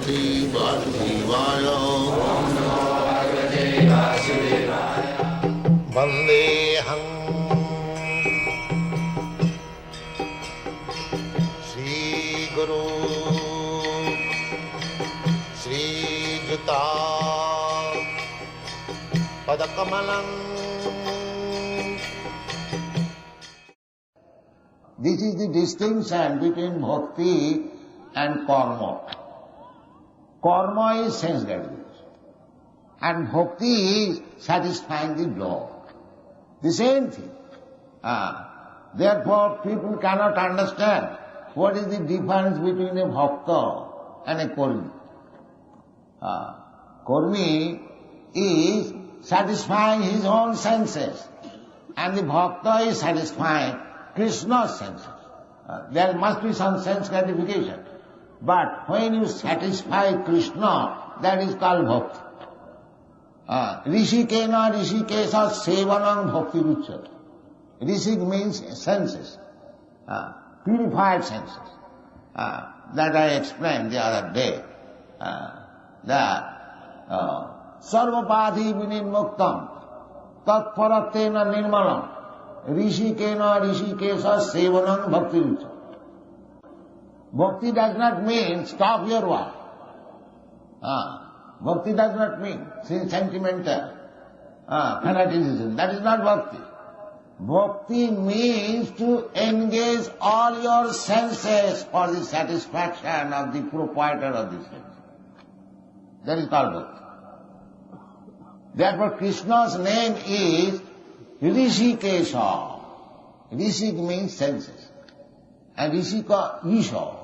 Bhagavate Vasudevaya. Vandeham Shri Guru Shri Juta Padakamalam. This is the distinction between bhakti and karma. Karma is sense gratification, and bhakti is satisfying the Lord. The same thing. Therefore, people cannot understand what is the difference between a bhakta and a karmi. Karmi is satisfying his own senses, and the bhakta is satisfying Krishna's senses. There must be some sense gratification. But when you satisfy Krishna, that is called bhakti. Rishikena rishikesa sevanam bhakti ruchyate. Rishik means senses, purified senses. That I explained the other day. That sarvapadhi vinirmuktam tatparatena nirmalam rishikena rishikesa sevanam bhakti ruchyate. Bhakti does not mean stop your work. Bhakti does not mean sentimental fanaticism. That is not bhakti. Bhakti means to engage all your senses for the satisfaction of the proprietor of the sense. That is called bhakti. Therefore Krishna's name is Rishikesha. Rishik means senses. And Rishika, Isha,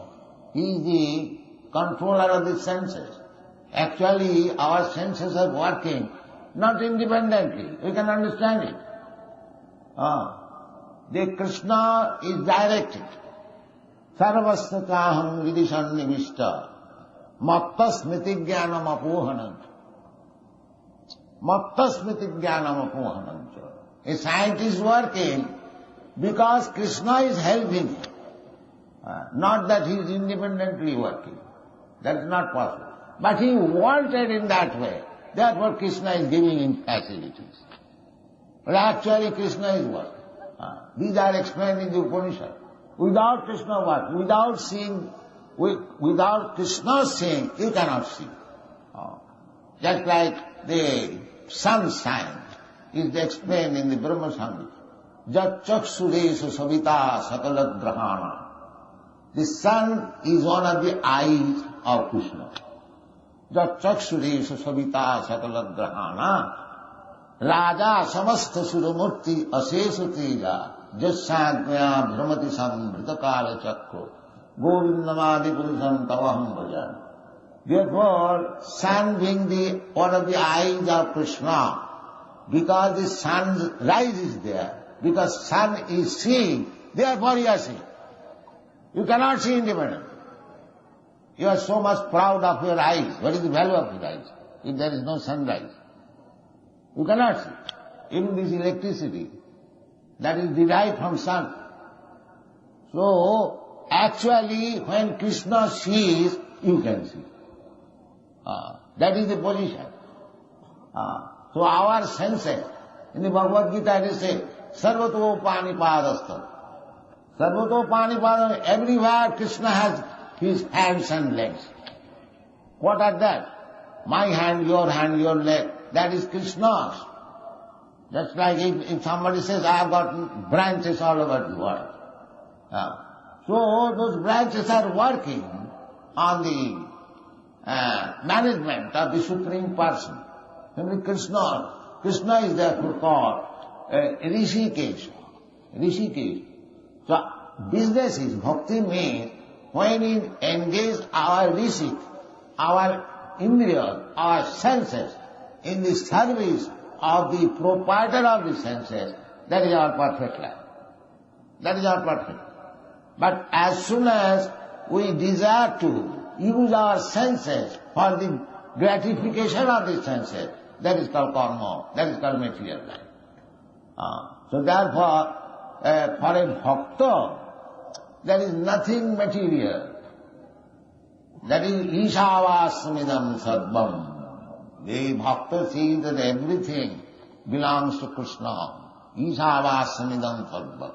he is the controller of the senses. Actually, our senses are working not independently. We can understand it. The Krishna is directed. Sarvastakaham vidishan nivishta matta smiti jnanam apohanam. Matta smiti jnanam apohanam. A scientist is working because Krishna is helping him. Not that he is independently working. That is not possible. But he wanted in that way. Therefore Krishna is giving him facilities. But actually Krishna is working. These are explained in the Upanishad. Without Krishna work, without seeing, without Krishna seeing, you cannot see. Just like the sun sign is explained in the Brahma Samhita. Jat chaksureshu savita sakalat grahana. The sun is one of the eyes of Krishna. Jat chaksureshu savita sakalat grahana. Raja samastha suramurti aseshu teja jassagya brahmati sambritakala chakro govindamadi purusham tavaham bhajan. Therefore, sun being the one of the eyes of Krishna, because the sun's rise is there, because sun is seeing, therefore you are seeing. You cannot see independently. You are so much proud of your eyes. What is the value of your eyes if there is no sunrise? You cannot see. Even this electricity, that is derived from sun. So, actually, when Krishna sees, you can see. That is the position. So our senses, in the Bhagavad-gita it is said, sarvato panipadastha. Sarvato panipadastha, everywhere Krishna has his hands and legs. What are that? My hand, your leg, that is Krishna's. Just like if somebody says, I have got branches all over the world. So those branches are working on the management of the Supreme Person. Simply Krishna is therefore called Rishikesh. Rishikesh. So business is, bhakti means when we engage our rishik, our indriyas, our senses in the service of the proprietor of the senses, that is our perfect life. That is our perfect life. But as soon as we desire to use our senses for the gratification of the senses, that is called karma, that is called material life. So therefore, for a bhakta, there is nothing material. That is Ishavasmidam Sarvam. The bhakta sees that everything belongs to Krishna. Ishavasmidam Sarvam.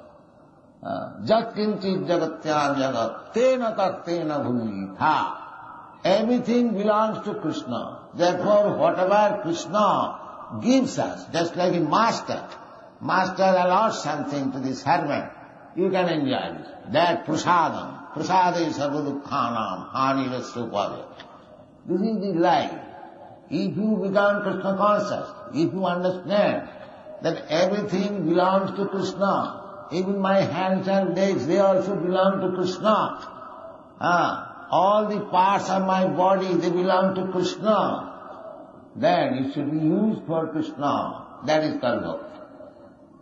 Jat kinchit jagatya jagat tena tat tena bhumita. Everything belongs to Krishna. Therefore, whatever Krishna gives us, just like a master allows something to the servant, you can enjoy it. That prasadam. Prasada is sarvadukhanam, hanirasrupada. This is the life. If you become Krishna conscious, if you understand that everything belongs to Krishna, even my hands and legs, they also belong to Krishna. All the parts of my body, they belong to Krishna. Then it should be used for Krishna. That is called bhakti.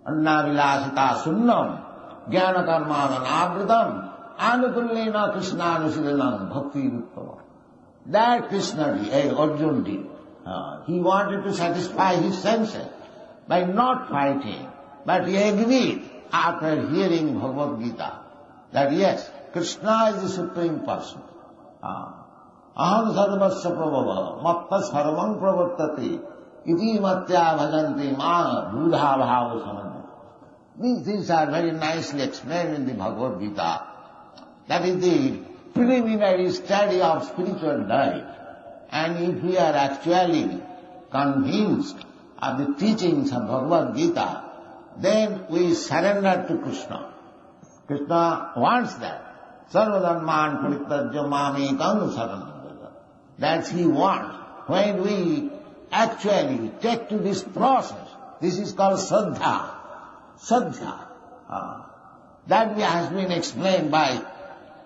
Anna vilasita sunnam, jnana karmana navritam, anukullena Krishna anusidanam bhakti uttama. That Krishna did, Arjuna did. He wanted to satisfy his senses by not fighting, but he agreed after hearing Bhagavad-gita that yes, Krishna is the Supreme Person. Aham sarvasya prabhava, matta sarvam pravartati, iti matya bhajanti ma buddha bhava samanya. These things are very nicely explained in the Bhagavad-gita. That is the preliminary study of spiritual life. And if we are actually convinced of the teachings of Bhagavad-gita, then we surrender to Krishna. Krishna wants that. Sarvadharman parityajya mamekam saranam. That's he wants. When we actually take to this process, this is called Saddha. Saddha. That has been explained by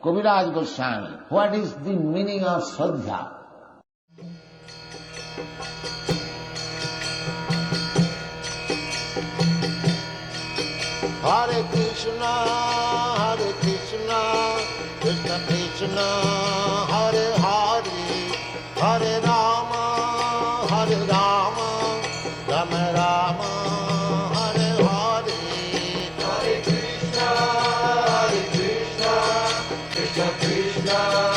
Kaviraj Goswami. What is the meaning of Saddha? Hare Krishna, Krishna Krishna, Hare Hare, Hare Rama, Rama Rama, Hare Hare. Hare Krishna, Krishna Krishna.